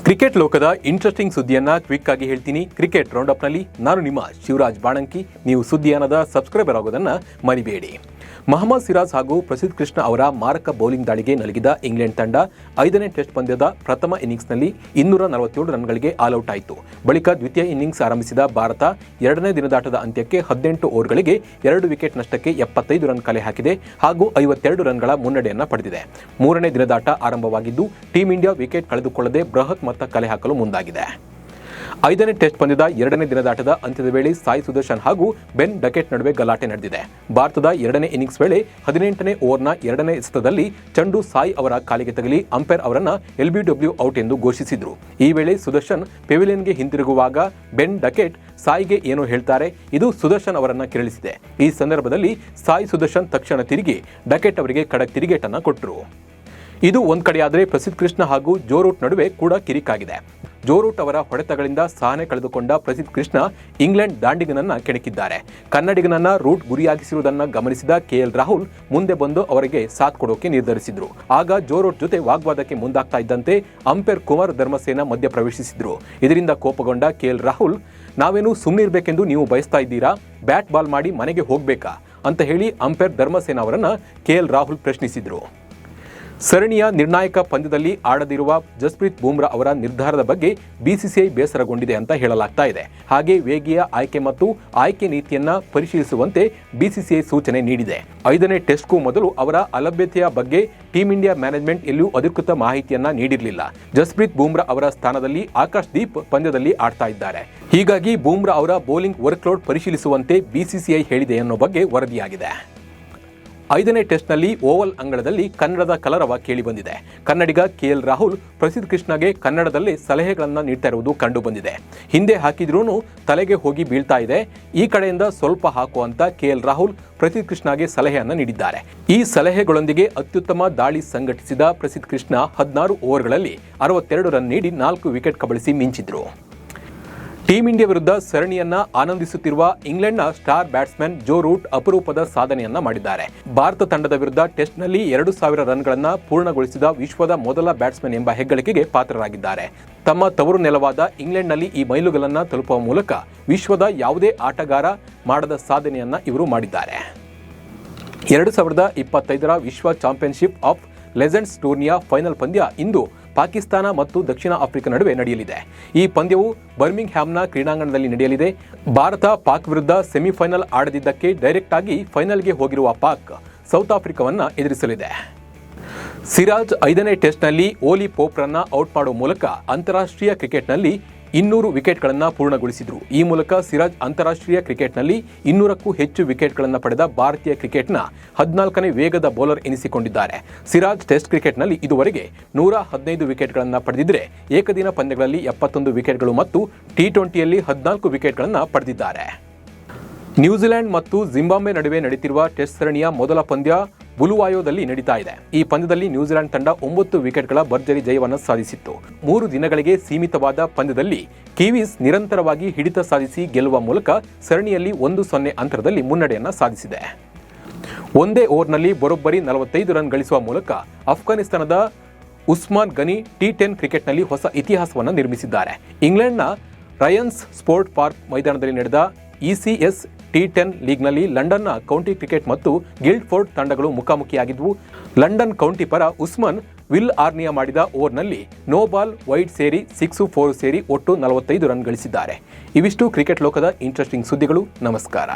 Cricket ಲೋಕದ interesting ಸುದ್ದಿಯನ್ನ quick ಆಗಿ ಹೇಳ್ತೀನಿ. ಕ್ರಿಕೆಟ್ ರೌಂಡಪ್ನಲ್ಲಿ ನಾನು ನಿಮ್ಮ ಶಿವರಾಜ್ ಬಾಣಂಕಿ. ನೀವು ಸುದ್ದಿಯಾನದ ಸಬ್ಸ್ಕ್ರೈಬರ್ ಆಗೋದನ್ನ ಮರಿಬೇಡಿ. ಮೊಹಮ್ಮದ್ ಸಿರಾಜ್ ಹಾಗೂ ಪ್ರಸಿದ್ಧ ಕೃಷ್ಣ ಅವರ ಮಾರಕ ಬೌಲಿಂಗ್ ದಾಳಿಗೆ ನಲುಗಿದ ಇಂಗ್ಲೆಂಡ್ ತಂಡ 5ನೇ ಟೆಸ್ಟ್ ಪಂದ್ಯದ ಪ್ರಥಮ ಇನ್ನಿಂಗ್ಸ್ನಲ್ಲಿ 247 ರನ್ಗಳಿಗೆ ಆಲ್ಔಟ್ ಆಯಿತು. ಬಳಿಕ ದ್ವಿತೀಯ ಇನ್ನಿಂಗ್ಸ್ ಆರಂಭಿಸಿದ ಭಾರತ 2ನೇ ದಿನದಾಟದ ಅಂತ್ಯಕ್ಕೆ 18 ಓವರ್ಗಳಿಗೆ 2 ವಿಕೆಟ್ ನಷ್ಟಕ್ಕೆ 75 ರನ್ ಕಲೆ ಹಾಕಿದೆ ಹಾಗೂ 52 ರನ್ಗಳ ಮುನ್ನಡೆಯನ್ನ ಪಡೆದಿದೆ. 3ನೇ ದಿನದಾಟ ಆರಂಭವಾಗಿದ್ದು ಟೀಂ ಇಂಡಿಯಾ ವಿಕೆಟ್ ಕಳೆದುಕೊಳ್ಳದೆ ಬೃಹತ್ ಮೊತ್ತ ಕಲೆ ಹಾಕಲು ಮುಂದಾಗಿದೆ. 5ನೇ ಟೆಸ್ಟ್ ಪಂದ್ಯದ 2ನೇ ದಿನದಾಟದ ಅಂತ್ಯದ ವೇಳೆ ಸಾಯಿ ಸುದರ್ಶನ್ ಹಾಗೂ ಬೆನ್ ಡಕೆಟ್ ನಡುವೆ ಗಲಾಟೆ ನಡೆದಿದೆ. ಭಾರತದ 2ನೇ ಇನ್ನಿಂಗ್ಸ್ ವೇಳೆ 18ನೇ ಓವರ್ನ 2ನೇ ಎಸೆತದಲ್ಲಿ ಚೆಂಡು ಸಾಯಿ ಅವರ ಕಾಲಿಗೆ ತಗಲಿ ಅಂಪೈರ್ ಅವರನ್ನ LBW ಔಟ್ ಎಂದು ಘೋಷಿಸಿದ್ರು. ಈ ವೇಳೆ ಸುದರ್ಶನ್ ಪೆವಿಲಿಯನ್ಗೆ ಹಿಂತಿರುಗುವಾಗ ಬೆನ್ ಡಕೆಟ್ ಸಾಯಿಗೆ ಏನೋ ಹೇಳ್ತಾರೆ. ಇದು ಸುದರ್ಶನ್ ಅವರನ್ನ ಕೆರಳಿಸಿದೆ. ಈ ಸಂದರ್ಭದಲ್ಲಿ ಸಾಯಿ ಸುದರ್ಶನ್ ತಕ್ಷಣ ತಿರುಗಿ ಡಕೆಟ್ ಅವರಿಗೆ ಖಡಕ್ ತಿರುಗೇಟನ್ನ ಕೊಟ್ಟರು. ಇದು ಒಂದ್ ಕಡೆಯಾದರೆ ಪ್ರಸಿದ್ಧ ಕೃಷ್ಣ ಹಾಗೂ ಜೋ ರೂಟ್ ನಡುವೆ ಕೂಡ ಕಿರಿಕಾಗಿದೆ. ಜೋ ರೂಟ್ ಅವರ ಹೊಡೆತಗಳಿಂದ ಸಹನೆ ಕಳೆದುಕೊಂಡ ಪ್ರಸಿದ್ಧ ಕೃಷ್ಣ ಇಂಗ್ಲೆಂಡ್ ದಾಂಡಿಗನನ್ನ ಕೆಣಕಿದ್ದಾರೆ. ಕನ್ನಡಿಗನನ್ನ ರೂಟ್ ಗುರಿಯಾಗಿಸಿರುವುದನ್ನು ಗಮನಿಸಿದ KL ರಾಹುಲ್ ಮುಂದೆ ಬಂದು ಅವರಿಗೆ ಸಾಥ್ ಕೊಡೋಕೆ ನಿರ್ಧರಿಸಿದ್ರು. ಆಗ ಜೋ ರೂಟ್ ಜೊತೆ ವಾಗ್ವಾದಕ್ಕೆ ಮುಂದಾಗ್ತಾ ಇದ್ದಂತೆ ಅಂಪೈರ್ ಕುಮಾರ್ ಧರ್ಮಸೇನ ಮಧ್ಯ ಪ್ರವೇಶಿಸಿದ್ರು. ಇದರಿಂದ ಕೋಪಗೊಂಡ KL ರಾಹುಲ್, ನಾವೇನು ಸುಮ್ಮನಿರ್ಬೇಕೆಂದು ನೀವು ಬಯಸ್ತಾ ಇದ್ದೀರಾ? ಬ್ಯಾಟ್ ಬಾಲ್ ಮಾಡಿ ಮನೆಗೆ ಹೋಗ್ಬೇಕಾ ಅಂತ ಹೇಳಿ ಅಂಪೈರ್ ಧರ್ಮಸೇನ ಅವರನ್ನ KL ರಾಹುಲ್ ಪ್ರಶ್ನಿಸಿದ್ರು. ಸರಣಿಯ ನಿರ್ಣಾಯಕ ಪಂದ್ಯದಲ್ಲಿ ಆಡದಿರುವ ಜಸ್ಪ್ರೀತ್ ಬೂಮ್ರಾ ಅವರ ನಿರ್ಧಾರದ ಬಗ್ಗೆ BCCI ಬೇಸರಗೊಂಡಿದೆ ಅಂತ ಹೇಳಲಾಗ್ತಾ ಇದೆ. ಹಾಗೆ ವೇಗಿಯ ಆಯ್ಕೆ ಮತ್ತು ಆಯ್ಕೆ ನೀತಿಯನ್ನ ಪರಿಶೀಲಿಸುವಂತೆ BCCI ಸೂಚನೆ ನೀಡಿದೆ. 5ನೇ ಟೆಸ್ಟ್ಗೂ ಮೊದಲು ಅವರ ಅಲಭ್ಯತೆಯ ಬಗ್ಗೆ ಟೀಂ ಇಂಡಿಯಾ ಮ್ಯಾನೇಜ್ಮೆಂಟ್ ಎಲ್ಲೂ ಅಧಿಕೃತ ಮಾಹಿತಿಯನ್ನ ನೀಡಿರಲಿಲ್ಲ. ಜಸ್ಪ್ರೀತ್ ಬೂಮ್ರಾ ಅವರ ಸ್ಥಾನದಲ್ಲಿ ಆಕಾಶ್ ದೀಪ್ ಪಂದ್ಯದಲ್ಲಿ ಆಡ್ತಾ ಇದ್ದಾರೆ. ಹೀಗಾಗಿ ಬೂಮ್ರಾ ಅವರ ಬೌಲಿಂಗ್ ವರ್ಕ್ಲೋಡ್ ಪರಿಶೀಲಿಸುವಂತೆ BCCI ಹೇಳಿದೆ ಅನ್ನೋ ಬಗ್ಗೆ ವರದಿಯಾಗಿದೆ. 5ನೇ ಟೆಸ್ಟ್ನಲ್ಲಿ ಓವಲ್ ಅಂಗಳದಲ್ಲಿ ಕನ್ನಡದ ಕಲರವ ಕೇಳಿಬಂದಿದೆ. ಕನ್ನಡಿಗ KL ರಾಹುಲ್ ಪ್ರಸಿದ್ಧ ಕೃಷ್ಣಗೆ ಕನ್ನಡದಲ್ಲೇ ಸಲಹೆಗಳನ್ನು ನೀಡ್ತಾ ಇರುವುದು ಕಂಡು ಬಂದಿದೆ. ಹಿಂದೆ ಹಾಕಿದ್ರೂ ತಲೆಗೆ ಹೋಗಿ ಬೀಳ್ತಾ ಇದೆ, ಈ ಕಡೆಯಿಂದ ಸ್ವಲ್ಪ ಹಾಕು ಅಂತ KL ರಾಹುಲ್ ಪ್ರಸಿದ್ಧ ಕೃಷ್ಣಗೆ ಸಲಹೆಯನ್ನು ನೀಡಿದ್ದಾರೆ. ಈ ಸಲಹೆಗಳೊಂದಿಗೆ ಅತ್ಯುತ್ತಮ ದಾಳಿ ಸಂಘಟಿಸಿದ ಪ್ರಸಿದ್ಧ ಕೃಷ್ಣ 16 ಓವರ್ಗಳಲ್ಲಿ 62 ರನ್ ನೀಡಿ 4 ವಿಕೆಟ್ ಕಬಳಿಸಿ ಮಿಂಚಿದ್ರು. ಟೀಂ ಇಂಡಿಯಾ ವಿರುದ್ಧ ಸರಣಿಯನ್ನ ಆನಂದಿಸುತ್ತಿರುವ ಇಂಗ್ಲೆಂಡ್ನ ಸ್ಟಾರ್ ಬ್ಯಾಟ್ಸ್ಮನ್ ಜೋ ರೂಟ್ ಅಪರೂಪದ ಸಾಧನೆಯನ್ನ ಮಾಡಿದ್ದಾರೆ. ಭಾರತ ತಂಡದ ವಿರುದ್ಧ ಟೆಸ್ಟ್ನಲ್ಲಿ 2000 ರನ್ಗಳನ್ನ ಪೂರ್ಣಗೊಳಿಸಿದ ವಿಶ್ವದ ಮೊದಲ ಬ್ಯಾಟ್ಸ್ಮನ್ ಎಂಬ ಹೆಗ್ಗಳಿಕೆಗೆ ಪಾತ್ರರಾಗಿದ್ದಾರೆ. ತಮ್ಮ ತವರು ನೆಲವಾದ ಇಂಗ್ಲೆಂಡ್ನಲ್ಲಿ ಈ ಮೈಲುಗಲ್ಲನ್ನ ತಲುಪುವ ಮೂಲಕ ವಿಶ್ವದ ಯಾವುದೇ ಆಟಗಾರ ಮಾಡದ ಸಾಧನೆಯನ್ನ ಇವರು ಮಾಡಿದ್ದಾರೆ. 2025ರ ವಿಶ್ವ ಚಾಂಪಿಯನ್ಶಿಪ್ ಆಫ್ ಲೆಜೆಂಡ್ಸ್ ಟೂರ್ನಿಯ ಫೈನಲ್ ಪಂದ್ಯ ಇಂದು ಪಾಕಿಸ್ತಾನ ಮತ್ತು ದಕ್ಷಿಣ ಆಫ್ರಿಕಾ ನಡುವೆ ನಡೆಯಲಿದೆ. ಈ ಪಂದ್ಯವು ಬರ್ಮಿಂಗ್ ಹ್ಯಾಮ್ನ ಕ್ರೀಡಾಂಗಣದಲ್ಲಿ ನಡೆಯಲಿದೆ. ಭಾರತ ಪಾಕ್ ವಿರುದ್ಧ ಸೆಮಿಫೈನಲ್ ಆಡದಿದ್ದಕ್ಕೆ ಡೈರೆಕ್ಟ್ ಆಗಿ ಫೈನಲ್ಗೆ ಹೋಗಿರುವ ಪಾಕ್ ಸೌತ್ ಆಫ್ರಿಕಾವನ್ನ ಎದುರಿಸಲಿದೆ. ಸಿರಾಜ್ 5ನೇ ಟೆಸ್ಟ್ನಲ್ಲಿ ಓಲಿ ಪೋಪ್ರನ್ನ ಔಟ್ ಮಾಡುವ ಮೂಲಕ ಅಂತಾರಾಷ್ಟ್ರೀಯ ಕ್ರಿಕೆಟ್ನಲ್ಲಿ 200 ವಿಕೆಟ್ಗಳನ್ನು ಪೂರ್ಣಗೊಳಿಸಿದರು. ಈ ಮೂಲಕ ಸಿರಾಜ್ ಅಂತಾರಾಷ್ಟ್ರೀಯ ಕ್ರಿಕೆಟ್ನಲ್ಲಿ 200ಕ್ಕೂ ಹೆಚ್ಚು ವಿಕೆಟ್ಗಳನ್ನು ಪಡೆದ ಭಾರತೀಯ ಕ್ರಿಕೆಟ್ನ 14ನೇ ವೇಗದ ಬೌಲರ್ ಎನಿಸಿಕೊಂಡಿದ್ದಾರೆ. ಸಿರಾಜ್ ಟೆಸ್ಟ್ ಕ್ರಿಕೆಟ್ನಲ್ಲಿ ಇದುವರೆಗೆ 115 ವಿಕೆಟ್ಗಳನ್ನು ಪಡೆದಿದ್ದರೆ ಏಕದಿನ ಪಂದ್ಯಗಳಲ್ಲಿ 71 ವಿಕೆಟ್ಗಳು ಮತ್ತು T20ಯಲ್ಲಿ 14 ವಿಕೆಟ್ಗಳನ್ನು ಪಡೆದಿದ್ದಾರೆ. ನ್ಯೂಜಿಲೆಂಡ್ ಮತ್ತು ಜಿಂಬಾಬ್ವೆ ನಡುವೆ ನಡೆಯುತ್ತಿರುವ ಟೆಸ್ಟ್ ಸರಣಿಯ ಮೊದಲ ಪಂದ್ಯ ಬುಲುವಾಯೋದಲ್ಲಿ ನಡೀತಾ ಇದೆ. ಈ ಪಂದ್ಯದಲ್ಲಿ ನ್ಯೂಜಿಲೆಂಡ್ ತಂಡ 9 ವಿಕೆಟ್ಗಳ ಭರ್ಜರಿ ಜಯವನ್ನು ಸಾಧಿಸಿತ್ತು. 3 ದಿನಗಳಿಗೆ ಸೀಮಿತವಾದ ಪಂದ್ಯದಲ್ಲಿ ಕಿವೀಸ್ ನಿರಂತರವಾಗಿ ಹಿಡಿತ ಸಾಧಿಸಿ ಗೆಲ್ಲುವ ಮೂಲಕ ಸರಣಿಯಲ್ಲಿ 1-0 ಅಂತರದಲ್ಲಿ ಮುನ್ನಡೆಯನ್ನು ಸಾಧಿಸಿದೆ. ಒಂದೇ ಓವರ್ನಲ್ಲಿ ಬರೋಬ್ಬರಿ 45 ರನ್ ಗಳಿಸುವ ಮೂಲಕ ಅಫ್ಘಾನಿಸ್ತಾನದ ಉಸ್ಮಾನ್ ಗನಿ T10 ಕ್ರಿಕೆಟ್ನಲ್ಲಿ ಹೊಸ ಇತಿಹಾಸವನ್ನು ನಿರ್ಮಿಸಿದ್ದಾರೆ. ಇಂಗ್ಲೆಂಡ್ನ ರಯನ್ಸ್ ಸ್ಪೋರ್ಟ್ ಪಾರ್ಕ್ ಮೈದಾನದಲ್ಲಿ ನಡೆದ ECS T10 ಲೀಗ್ನಲ್ಲಿ ಲಂಡನ್ನ ಕೌಂಟಿ ಕ್ರಿಕೆಟ್ ಮತ್ತು ಗಿಲ್ಡ್ಫೋರ್ಡ್ ತಂಡಗಳು ಮುಖಾಮುಖಿಯಾಗಿದ್ವು. ಲಂಡನ್ ಕೌಂಟಿ ಪರ ಉಸ್ಮಾನ್ ವಿಲ್ ಆರ್ನಿಯಾ ಮಾಡಿದ ಓವರ್ನಲ್ಲಿ ನೋ ಬಾಲ್ ವೈಡ್ ಸೇರಿ 6-4 ಸೇರಿ ಒಟ್ಟು 45 ರನ್ ಗಳಿಸಿದ್ದಾರೆ. ಇವಿಷ್ಟು ಕ್ರಿಕೆಟ್ ಲೋಕದ ಇಂಟ್ರೆಸ್ಟಿಂಗ್ ಸುದ್ದಿಗಳು. ನಮಸ್ಕಾರ.